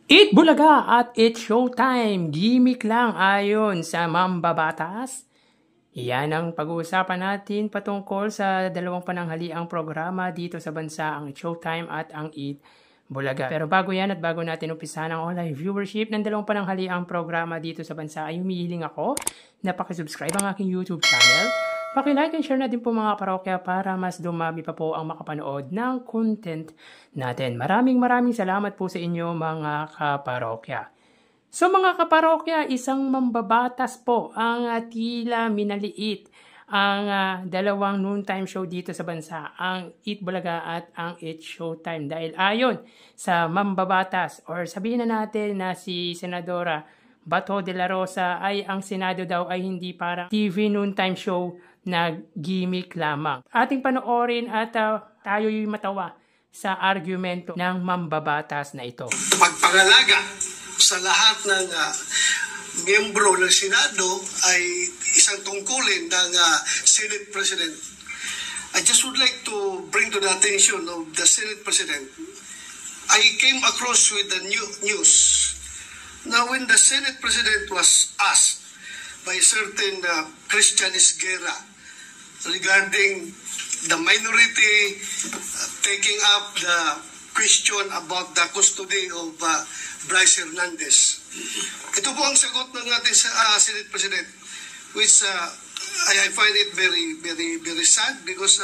Eat Bulaga at It's Showtime. Gimmick lang ayon sa mambabatas. Yan ang pag-uusapan natin patungkol sa dalawang pananghaliang programa dito sa bansa, ang Showtime at ang Eat Bulaga. Pero bago yan at bago natin umpisahan ang online viewership ng dalawang pananghaliang programa dito sa bansa, ay humihiling ako na pakisubscribe ang aking YouTube channel. Paki-like and share na din po mga parokya para mas dumami pa po ang makapanood ng content natin. Maraming salamat po sa inyo mga kaparokya. So mga kaparokya, isang mambabatas po ang tila minaliit ang dalawang noontime show dito sa bansa, ang Eat Bulaga at ang It's Showtime. Dahil ayon sa mambabatas, or sabihin na natin na si Senadora Bato de la Rosa, ay ang Senado daw ay hindi para TV noontime show na gimmick lamang. Ating panoorin at tayo'y matawa sa argumento ng mambabatas na ito. Pagpangalaga sa lahat ng miyembro ng Senado ay isang tungkulin ng Senate President. I just would like to bring to the attention of the Senate President. I came across with the news. Now when the Senate President was asked by a certain Christian Esguerra regarding the minority taking up the question about the custody of Bryce Hernandez. Ito po ang sagot ng ating Senate President, which I find it very sad because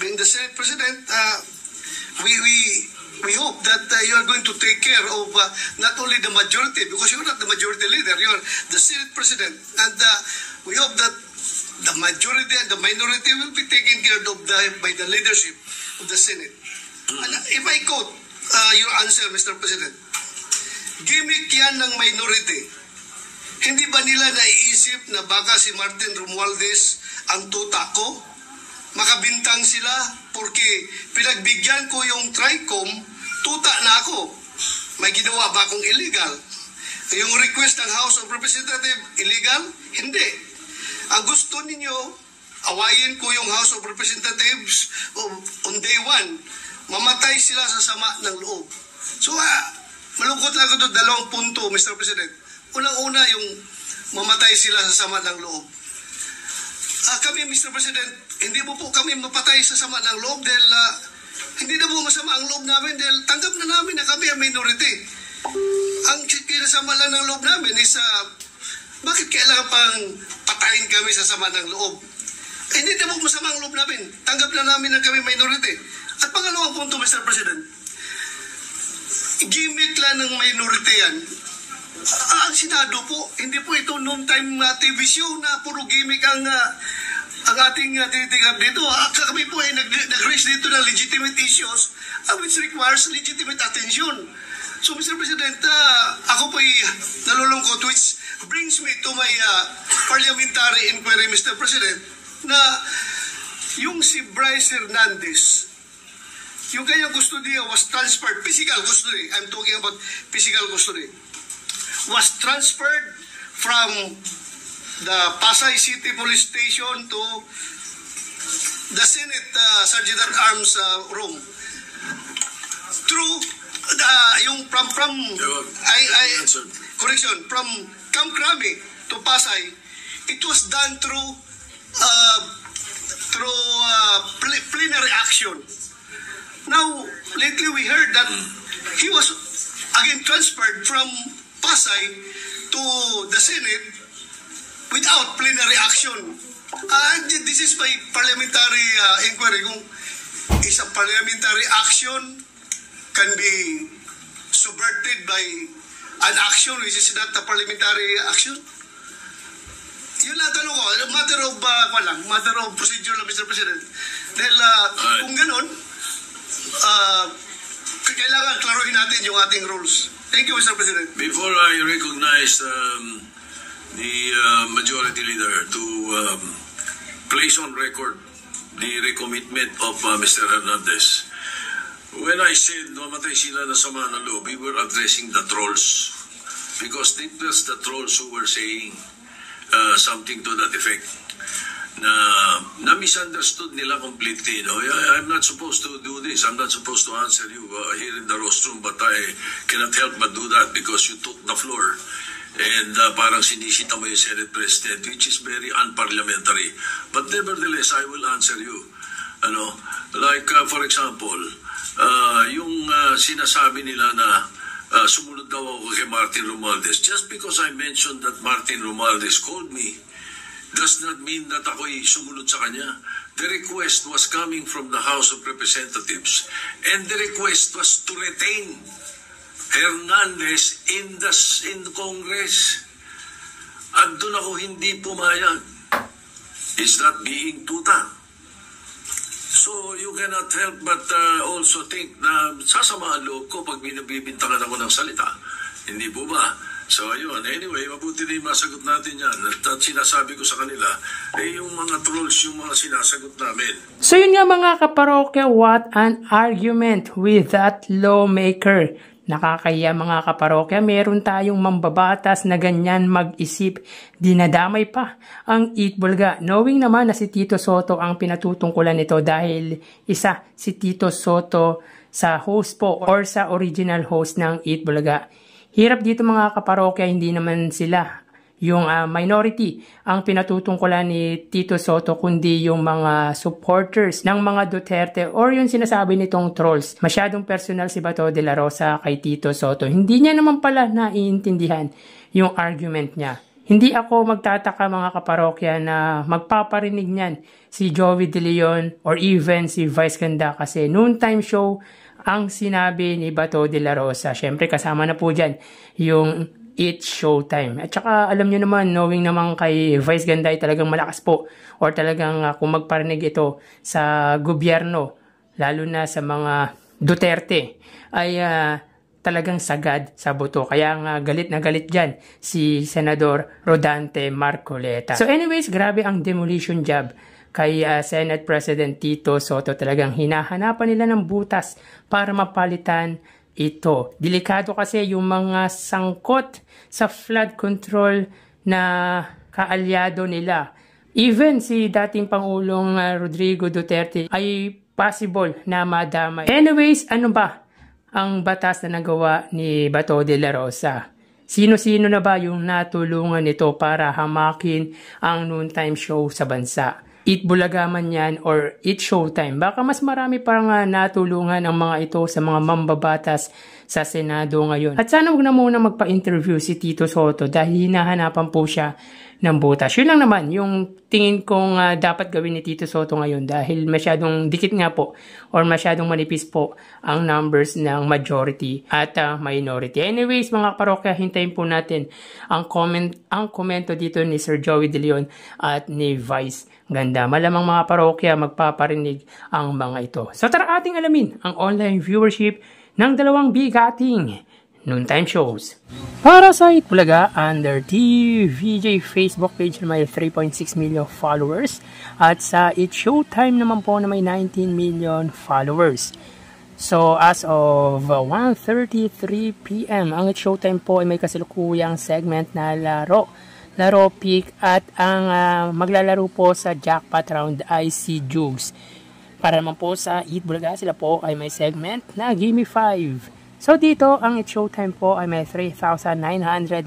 being the Senate President, we hope that you are going to take care of not only the majority, because you're not the majority leader, you're the Senate President, and we hope that the majority and the minority will be taken care of by the leadership of the Senate. And if I quote your answer, Mr. President, gimmick yan ng minority. Hindi ba nila naiisip na baka si Martin Romualdez ang tuta ko? Makabintang sila porque pinagbigyan ko yung TRICOM, tuta na ako. May ginawa ba akong illegal? Yung request ng House of Representatives, illegal? Hindi. Ang gusto ninyo, awayin ko yung House of Representatives on day one. Mamatay sila sa sama ng loob. So, malungkot lang ito, dalawang punto, Mr. President. Unang-una, yung mamatay sila sa sama ng loob. Kami, Mr. President, hindi mo po kami mapatay sa sama ng loob dahil hindi na po masama ang loob namin dahil tanggap na namin na kami ang minority. Ang kinasama lang ng loob namin is bakit kailangan pang patayin kami sa sama ng loob? Hindi na po masama ang loob namin. Tanggap na namin na kami minority. At pangalawang punto, Mr. President, gimmick lang ng minority yan. Ang Senado po, hindi po ito noontime TV show na puro gimmick ang ating tinitingnan dito. Kami po ay nag-raise dito ng legitimate issues which requires legitimate attention. So, Mr. President, ako po ay nalulungkot, which brings me to my parliamentary inquiry, Mr. President, na yung si Bryce Hernandez, yung kanyang custody was transferred, physical custody, I'm talking about physical custody, was transferred from the Pasay City Police Station to the Senate Sergeant at Arms room. Through yung from correction, from Camp Crame to Pasay, it was done through plenary action. Now, lately we heard that he was again transferred from Pasay to the Senate without plenary action. This is my parliamentary inquiry. Kung isang parliamentary action can be subverted by an action which is not a parliamentary action. Yun lang tanong ko, matter of procedure lang, Mr. President. Dahil kung ganun, kailangan klaruhin natin yung ating rules. Thank you, Mr. President. Before I recognize the majority leader to place on record the recommitment of Mr. Hernandez, when I said mamatay sila na sama ng loob, we were addressing the trolls because it was the trolls who were saying something to that effect. na misunderstood nila completely. No? I'm not supposed to do this. I'm not supposed to answer you here in the rostrum, but I cannot help but do that because you took the floor. And parang sinisita mo yung Senate President, which is very unparliamentary. But nevertheless, I will answer you. Ano? Like, for example, yung sinasabi nila na sumunod daw ako kay Martin Romualdez. Just because I mentioned that Martin Romualdez called me, does not mean that ako'y sumunod sa kanya. The request was coming from the House of Representatives, and the request was to retain Hernandez in the Congress. At doon ako hindi pumayag. Is that being tuta? So you cannot help but also think na sasama ang loob ko pag binibintangan ako ng salita. Hindi po ba? So ayun, anyway, mabuti din masagot natin yan. At sinasabi ko sa kanila, yung mga trolls, yung mga sinasagot namin. So yun nga mga kaparokya, what an argument with that lawmaker. Nakakaya mga kaparokya, meron tayong mambabatas na ganyan mag-isip. Dinadamay pa ang Itbulaga. Knowing naman na si Tito Sotto ang pinatutungkulan nito dahil isa si Tito Sotto sa host po or sa original host ng Itbulaga. Hirap dito mga kaparokya, hindi naman sila yung minority ang pinatutungkulan ni Tito Sotto, kundi yung mga supporters ng mga Duterte or yung sinasabi nitong trolls. Masyadong personal si Bato de la Rosa kay Tito Sotto. Hindi niya naman pala naiintindihan yung argument niya. Hindi ako magtataka mga kaparokya na magpaparinig niyan si Joey De Leon or even si Vice Ganda kasi noontime show ang sinabi ni Bato de la Rosa. Syempre kasama na po dyan yung It's Showtime. At saka alam nyo naman, knowing naman kay Vice Ganda ay talagang malakas po or talagang kung magparinig ito sa gobyerno, lalo na sa mga Duterte, ay talagang sagad sa boto. Kaya nga galit na galit dyan si Senador Rodante Marcoleta. So anyways, grabe ang demolition job kay Senate President Tito Sotto. Talagang hinahanapan nila ng butas para mapalitan ito. Delikado kasi yung mga sangkot sa flood control na kaalyado nila. Even si dating Pangulong Rodrigo Duterte ay possible na madamay. Anyways, ano ba ang batas na nagawa ni Bato de la Rosa? Sino-sino na ba yung natulungan nito para hamakin ang noontime show sa bansa? Itbulaga man yan or It's Showtime. Baka mas marami parang natulungan ang mga ito sa mga mambabatas sa Senado ngayon. At sana huwag na muna magpa-interview si Tito Sotto dahil hinahanapan po siya ng butas. Yun lang naman yung tingin kong dapat gawin ni Tito Sotto ngayon dahil masyadong dikit nga po or masyadong manipis po ang numbers ng majority at minority. Anyways mga parokya, hintayin po natin ang komento dito ni Sir Joey De Leon at ni Vice Ganda. Malamang mga parokya magpaparinig ang mga ito. So tara ating alamin ang online viewership ng dalawang bigating noontime shows. Para sa Itbulaga, under TVJ Facebook page na may 3.6 million followers at sa It's Showtime naman po na may 19 million followers. So as of 1:33 PM, ang It's Showtime po ay may kasalukuyang segment na laro pick at ang maglalaro po sa jackpot round ay si Jugs. Para naman po sa Itbulaga, sila po ay may segment na Gimme 5. So dito, ang It's Showtime po ay may 3,900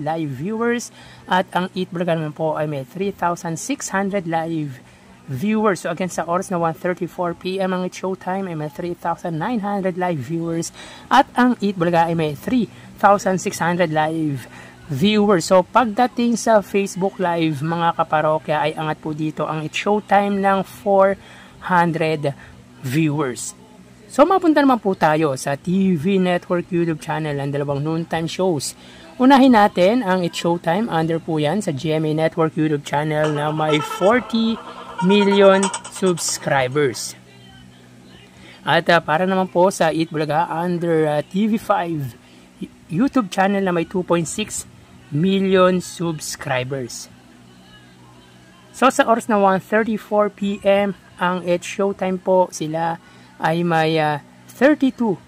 live viewers at ang Itbulaga naman po ay may 3,600 live viewers. So again, sa oras na 1:34 PM ang It's Showtime ay may 3,900 live viewers at ang Itbulaga ay may 3,600 live viewers. So pagdating sa Facebook Live mga kaparokya ay angat po dito ang It's Showtime ng 400 viewers. So mapunta naman po tayo sa TV Network YouTube channel ang dalawang noontime shows. Unahin natin ang It's Showtime, under po yan sa GMA Network YouTube channel na may 40 million subscribers. At para naman po sa Itbulaga, under TV5 YouTube channel na may 2.6 million subscribers. So sa oras na 1:34 PM ang It's Showtime po, sila ay may 32,000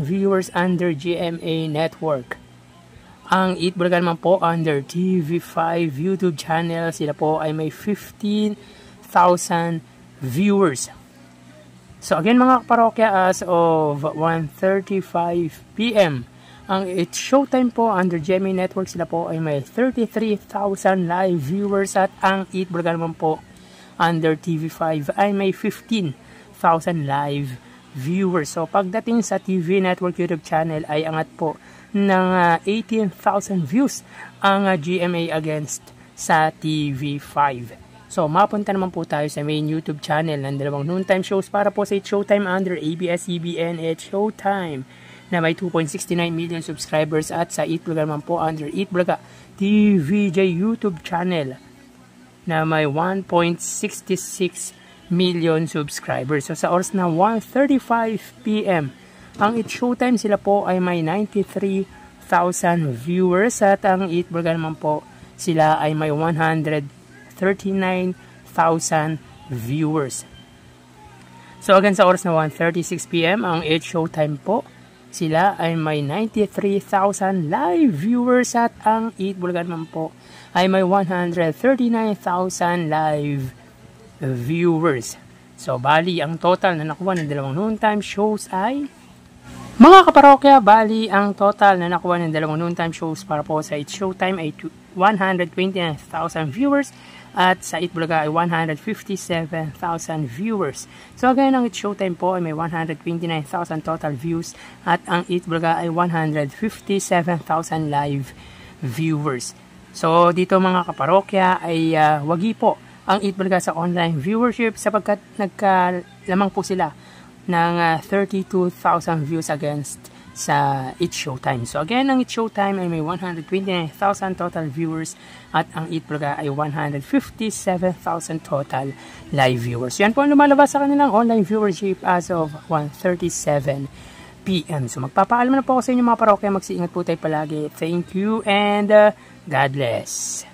viewers under GMA Network. Ang Eat Bulaga naman po under TV5 YouTube channel, sila po ay may 15,000 viewers. So again mga kaparokya, as of 1:35 PM, ang It's Showtime po under GMA Network, sila po ay may 33,000 live viewers, at ang Eat Bulaga naman po under TV5 ay may 15,000 live viewers. So pagdating sa TV Network YouTube channel ay angat po ng 18,000 views ang GMA against sa TV5. So, mapunta naman po tayo sa main YouTube channel ng dalawang noontime shows para po sa It's Showtime under ABS-CBN It's Showtime na may 2.69 million subscribers, at sa Eat Bulaga naman po under Eat Bulaga TVJ YouTube channel na may 1.66 million subscribers. So, sa oras na 1:35 PM, ang It's Showtime, sila po ay may 93,000 viewers, at ang Eat Bulaga naman po, sila ay may 139,000 viewers. So again, sa oras na 1:36 PM, ang It's Showtime po, sila ay may 93,000 live viewers, at ang Eat Bulaga naman po ay may 139,000 live viewers. So bali, ang total na nakuha ng dalawang noontime shows ay, mga kaparokya, bali ang total na nakuha ng dalawang noontime shows para po sa It's Showtime ay 129,000 viewers, at sa Eat Bulaga ay 157,000 viewers. So again, ang It's Showtime po ay may 129,000 total views, at ang Eat Bulaga ay 157,000 live viewers. So dito mga kaparokya ay wagi po ang Eat Bulaga sa online viewership, sapagkat nagkalamang po sila ng 32,000 views against sa It's Showtime. So again, ang It's Showtime ay may 129,000 total viewers, at ang Eat Bulaga ay 157,000 total live viewers. Yan po ang lumalabas sa kanilang online viewership as of 1:37 PM. So magpapaalam na po ako sa inyo mga parokya, magsiingat po tayo palagi. Thank you and God bless.